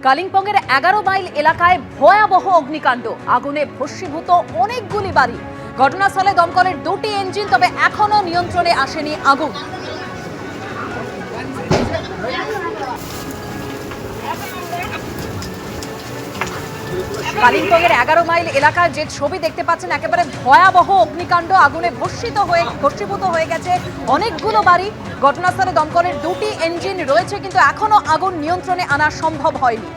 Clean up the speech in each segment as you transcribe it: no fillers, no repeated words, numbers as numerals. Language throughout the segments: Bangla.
কালিম্পংয়ের 11 মাইল এলাকায় ভয়াবহ অগ্নিকাণ্ড, আগুনে ভস্মীভূত অনেকগুলি বাড়ি। ঘটনাস্থলে দমকলের দুটি ইঞ্জিন, তবে এখনো নিয়ন্ত্রণে আসেনি আগুন। কালিম্পংয়ের 11 মাইল এলাকায় যে ছবি দেখতে পাচ্ছেন, একেবারে ভয়াবহ অগ্নিকাণ্ড, আগুনে ভস্মীভূত হয়ে গেছে অনেকগুলো বাড়ি। ঘটনাস্থলে দমকলের দুটি ইঞ্জিন রয়েছে, কিন্তু এখনো আগুন নিয়ন্ত্রণে আনা সম্ভব হয়নি।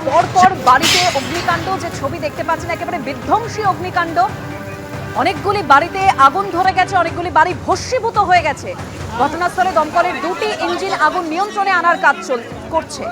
পরপর বাড়িতে অগ্নিকাণ্ড, যে ছবি দেখতে পাচ্ছেন একেবারে বিধ্বংসী অগ্নিকাণ্ড। অনেকগুলি বাড়িতে আগুন ধরে গেছে, অনেকগুলি বাড়ি ভস্মীভূত হয়ে গেছে। ঘটনাস্থলে দমকলের দুটি ইঞ্জিন আগুন নিয়ন্ত্রণে আনার কাজ করছে।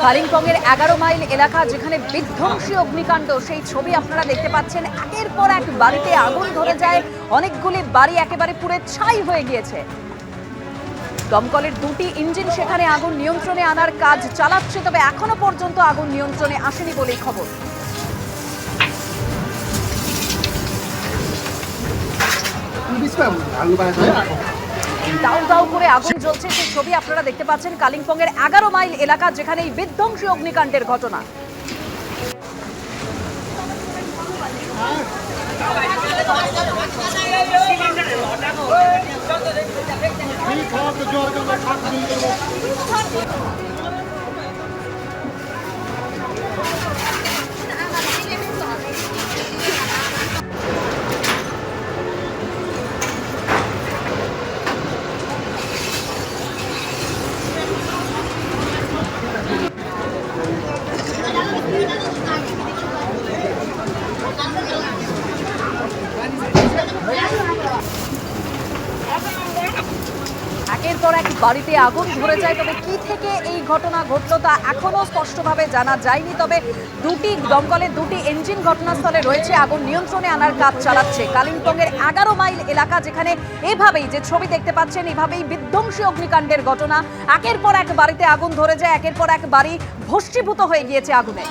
কালিম্পংয়ের 11 মাইল এলাকা, যেখানে বিধ্বংসী অগ্নিকাণ্ড, সেই ছবি আপনারা দেখতে পাচ্ছেন। একের পর এক বাড়িতে আগুন ধরে যায়, অনেকগুলি বাড়ি একেবারে পুড়ে ছাই হয়ে গিয়েছে। দমকলের দুটি ইঞ্জিন সেখানে আগুন নিয়ন্ত্রণে আনার কাজ চালাচ্ছে, তবে এখনো পর্যন্ত আগুন নিয়ন্ত্রণে আসেনি বলেই খবর। দাউ দাউ করে আগুন জ্বলছে, সেই ছবি আপনারা দেখতে পাচ্ছেন। কালিম্পংয়ের 11 মাইল এলাকা, যেখানে এই বিধ্বংসী অগ্নিকাণ্ডের ঘটনা। একের পর এক বাড়িতে আগুন ধরে যায়, তবে কি থেকে এই ঘটনা ঘটলো তা এখনো স্পষ্টভাবে জানা যায়নি। তবে দমকলের দুটি ইঞ্জিন ঘটনাস্থলে রয়েছে, আগুন নিয়ন্ত্রণে আনার কাজ চালাচ্ছে। কালিম্পংয়ের 11 মাইল এলাকা, যেখানে এভাবেই যে ছবি দেখতে পাচ্ছেন, এভাবেই বিধ্বংসী অগ্নিকাণ্ডের ঘটনা। একের পর এক বাড়িতে আগুন ধরে যায়, একের পর এক বাড়ি ভস্মীভূত হয়ে গিয়েছে আগুনে।